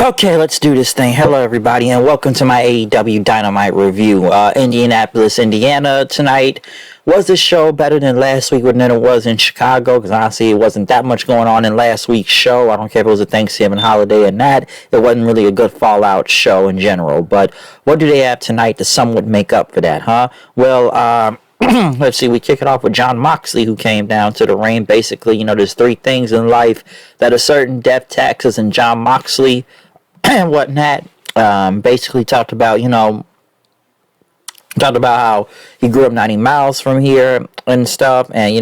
Okay, let's do this thing. Hello, everybody, and welcome to my AEW Dynamite review. Indianapolis, Indiana tonight. Was this show better than last week than it was in Chicago? Because honestly, it wasn't that much going on in last week's show. I don't care if it was a Thanksgiving holiday or not. It wasn't really a good Fallout show in general. But what do they have tonight to somewhat make up for that, huh? Well, let's see, we kick it off with Jon Moxley, who came down to the ring. Basically, there's three things in life that are certain: death, taxes, and Jon Moxley and whatnot. Basically talked about how he grew up 90 miles from here and stuff, and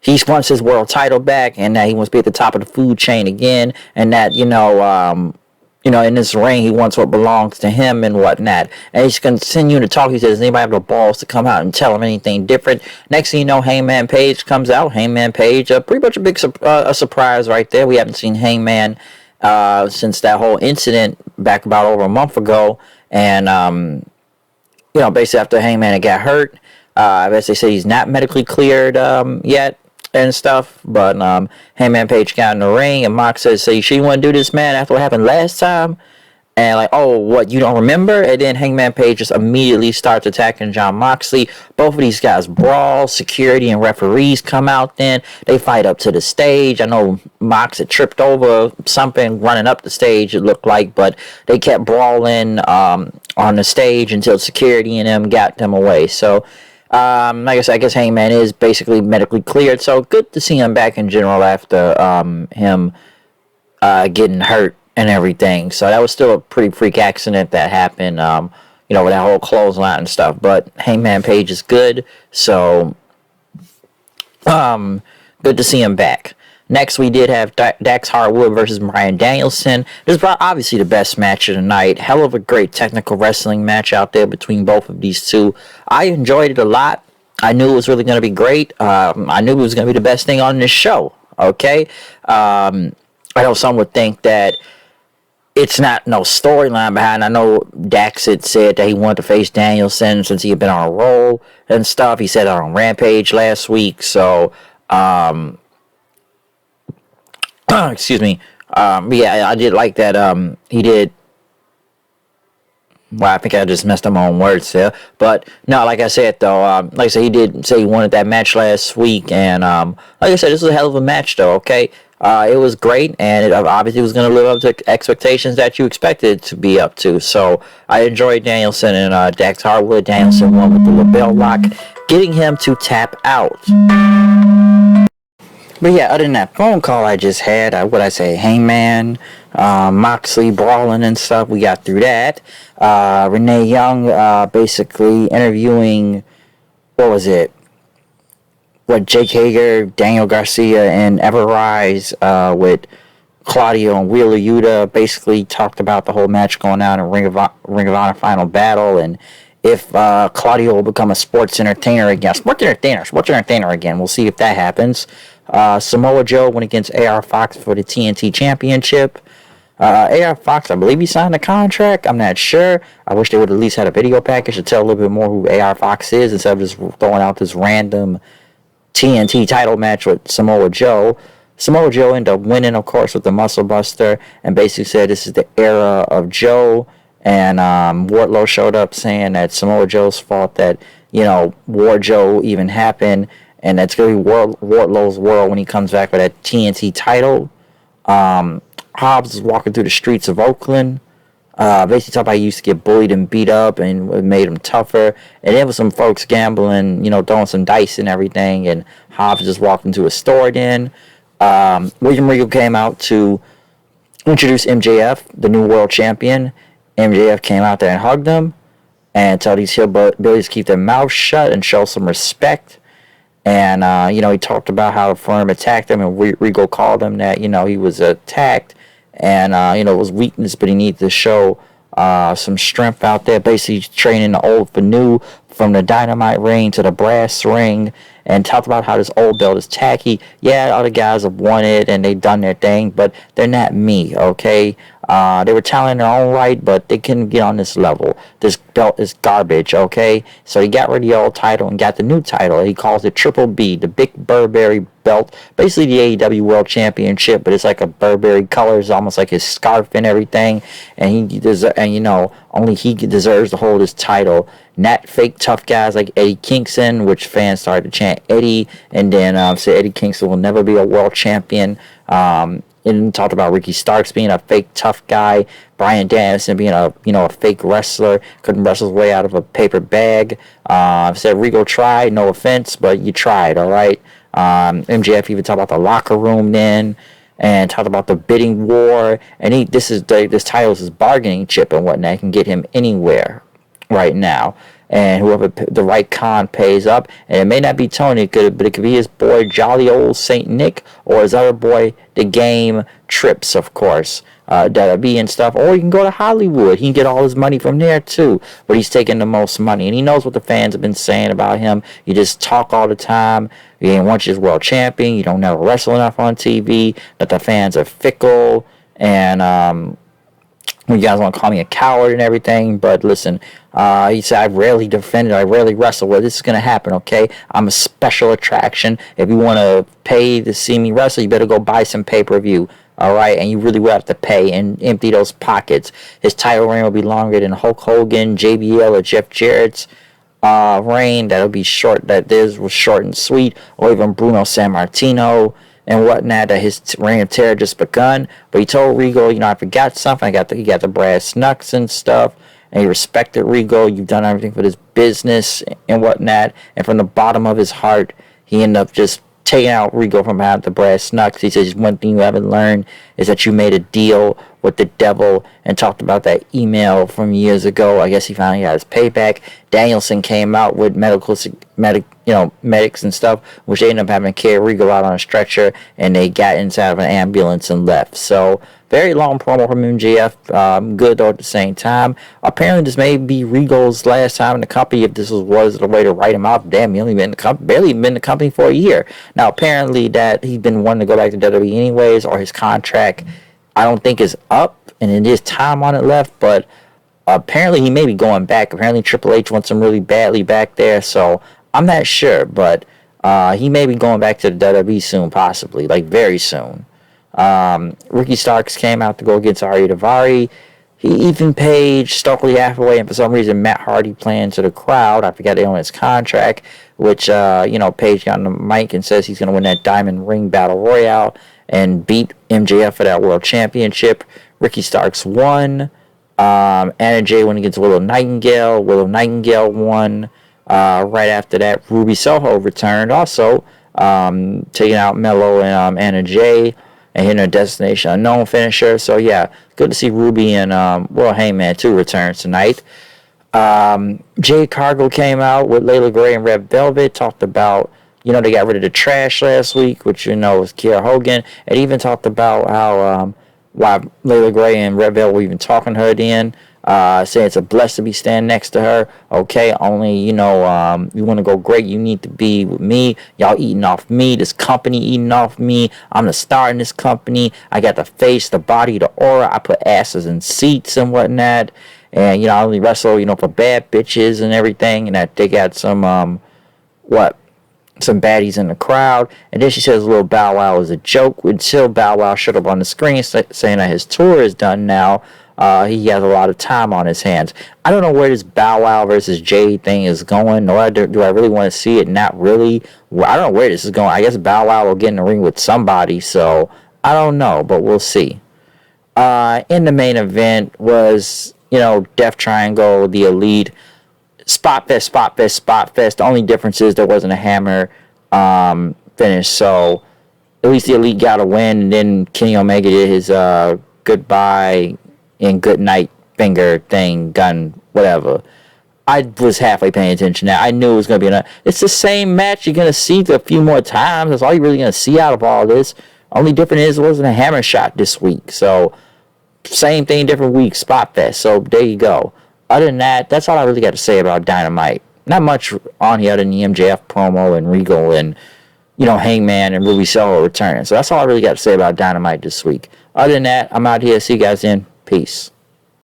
he wants his world title back, and that he wants to be at the top of the food chain again, and that in this ring he wants what belongs to him and whatnot. And he's continuing to talk. He says, does anybody have the balls to come out and tell him anything different? Next thing you know, Hangman Page comes out. Hangman Page, pretty much a big surprise right there. We haven't seen Hangman since that whole incident back about over a month ago, and basically after Hangman got hurt, I guess they say he's not medically cleared yet and stuff. But Hangman Page got in the ring, and Mox says, "So you sure you want to do this, man? After what happened last time?" And like, oh, what, you don't remember? And then Hangman Page just immediately starts attacking Jon Moxley. Both of these guys brawl. Security and referees come out then. They fight up to the stage. I know Mox had tripped over something running up the stage, it looked like, but they kept brawling on the stage until security and them got them away. So, I guess Hangman is basically medically cleared. So good to see him back in general after him getting hurt and everything. So that was still a pretty freak accident that happened, with that whole clothesline and stuff. But Hangman Page is good, so good to see him back. Next, we did have Dax Harwood versus Bryan Danielson. This is obviously the best match of the night. Hell of a great technical wrestling match out there between both of these two. I enjoyed it a lot. I knew it was really going to be great. I knew it was going to be the best thing on this show. Okay? I know some would think that it's not no storyline behind. I know Dax had said that he wanted to face Danielson since he had been on a roll and stuff. He said it on Rampage last week. So, excuse me. Yeah, I did like that. He did. Well, I think I just messed up my own words there. But no, like I said though, like I said, he did say he wanted that match last week, and like I said, this was a hell of a match though. Okay. It was great, and it obviously was going to live up to expectations that you expected it to be up to. So I enjoyed Danielson and Dax Harwood. Danielson won with the lapel lock, getting him to tap out. But yeah, other than that phone call I just had, Hangman, Moxley brawling and stuff, we got through that. Renee Young basically interviewing, Jake Hager, Daniel Garcia, and Everrise with Claudio and Wheeler Yuta basically talked about the whole match going on in Ring of Honor Final Battle, and if Claudio will become a sports entertainer again. We'll see if that happens. Samoa Joe went against AR Fox for the TNT Championship. AR Fox, I believe he signed a contract. I'm not sure. I wish they would at least had a video package to tell a little bit more who AR Fox is instead of just throwing out this random TNT title match with Samoa Joe. Samoa Joe ended up winning, of course, with the Muscle Buster, and basically said this is the era of Joe. And Wardlow showed up saying that Samoa Joe's fault that War Joe even happened, and that's gonna be Wardlow's world when he comes back with that TNT title. Hobbs is walking through the streets of Oakland. Basically talking about he used to get bullied and beat up, and it made him tougher. And there was some folks gambling, throwing some dice and everything, and Hobbs just walked into a store then. William Regal came out to introduce MJF, the new world champion. MJF came out there and hugged him and told these hillbillies to keep their mouths shut and show some respect. And, he talked about how the firm attacked him, and Regal called him that, he was attacked. And, it was weakness, but he needed to show some strength out there. Basically training the old for new, from the Dynamite ring to the brass ring, and talked about how this old belt is tacky. Yeah, other guys have won it and they've done their thing, but they're not me, okay? They were talented in their own right, but they couldn't get on this level. This belt is garbage, okay? So he got rid of the old title and got the new title. He calls it Triple B, the Big Burberry belt. Basically the AEW World Championship, but it's like a Burberry colors, almost like his scarf and everything. And only he deserves to hold his title. Not fake tough guys like Eddie Kingston, which fans started to chant Eddie, and then said Eddie Kingston will never be a world champion. And talked about Ricky Starks being a fake tough guy, Bryan Danielson being a fake wrestler, couldn't wrestle his way out of a paper bag. Said Regal tried, no offense, but you tried, all right. MJF even talked about the locker room then, and talked about the bidding war, and this title is his bargaining chip and whatnot. It can get him anywhere right now. And whoever the right con pays up, and it may not be Tony, but it could be his boy jolly old Saint Nick, or his other boy, the Game Trips, of course, WWE and stuff. Or you can go to Hollywood. He can get all his money from there too, but he's taking the most money, and he knows what the fans have been saying about him. You just talk all the time. You ain't once you're world champion. You don't never wrestle enough on TV. That the fans are fickle, and you guys want to call me a coward and everything, but listen, he said, I rarely defended, I rarely wrestle. Well, this is going to happen, okay? I'm a special attraction. If you want to pay to see me wrestle, you better go buy some pay-per-view, all right? And you really will have to pay and empty those pockets. His title reign will be longer than Hulk Hogan, JBL, or Jeff Jarrett's reign. That'll be short, that theirs was short and sweet, or even Bruno Sammartino and whatnot, that his reign of terror just begun. But he told Regal, I forgot something. He got the brass knucks and stuff, and he respected Regal. You've done everything for this business and whatnot. And from the bottom of his heart, he ended up just taking out Regal from behind the brass knucks. He says, one thing you haven't learned is that you made a deal with the devil, and talked about that email from years ago. I guess he finally got his payback. Danielson came out with medics and stuff, which they ended up having to carry Regal out on a stretcher, and they got inside of an ambulance and left. So very long promo from MJF, good though at the same time. Apparently this may be Regal's last time in the company, if this was the way to write him out. Damn, he only been in the company, barely been in the company for a year. Now apparently that he's been wanting to go back to WWE anyways, or his contract I don't think is up, and it is time on it left, but apparently he may be going back. Apparently Triple H wants him really badly back there, so I'm not sure, but he may be going back to the WWE soon, possibly, like very soon. Ricky Starks came out to go against Ari Daivari. Ethan Page, Stokely Hathaway, and for some reason Matt Hardy playing to the crowd. I forgot they own his contract, which, Page got on the mic and says he's going to win that Diamond Ring Battle Royale and beat MJF for that World Championship. Ricky Starks won. Anna Jay went against Willow Nightingale. Willow Nightingale won. Right after that, Ruby Soho returned also, taking out Mello and Anna Jay and hitting her Destination Unknown finisher. So, yeah, good to see Ruby and Hangman, too, return tonight. Jade Cargill came out with Layla Gray and Red Velvet, talked about, they got rid of the trash last week, which, was Kiera Hogan, and even talked about how why Layla Gray and Red Velvet were even talking to her then, saying it's a blessing to be standing next to her. Okay, only, you want to go great, you need to be with me. Y'all eating off me, this company eating off me. I'm the star in this company. I got the face, the body, the aura. I put asses in seats and whatnot. And, I only wrestle, for bad bitches and everything. And that they got some baddies in the crowd. And then she says little Bow Wow is a joke, until Bow Wow showed up on the screen saying that his tour is done now. He has a lot of time on his hands. I don't know where this Bow Wow versus Jade thing is going. Nor do I really want to see it. Not really. I don't know where this is going. I guess Bow Wow will get in the ring with somebody. So, I don't know, but we'll see. In the main event was, Death Triangle, the Elite, Spot Fest. The only difference is there wasn't a hammer finish. So, at least the Elite got a win. And then Kenny Omega did his goodbye and good night finger thing, gun, whatever. I was halfway paying attention now. I knew it was going to be it's the same match you're going to see a few more times. That's all you're really going to see out of all this. Only difference is it wasn't a hammer shot this week. So, same thing, different week, Spot Fest. So, there you go. Other than that, that's all I really got to say about Dynamite. Not much on here other than the MJF promo and Regal and, Hangman and Ruby Soho returning. So, that's all I really got to say about Dynamite this week. Other than that, I'm out here. See you guys then. Peace.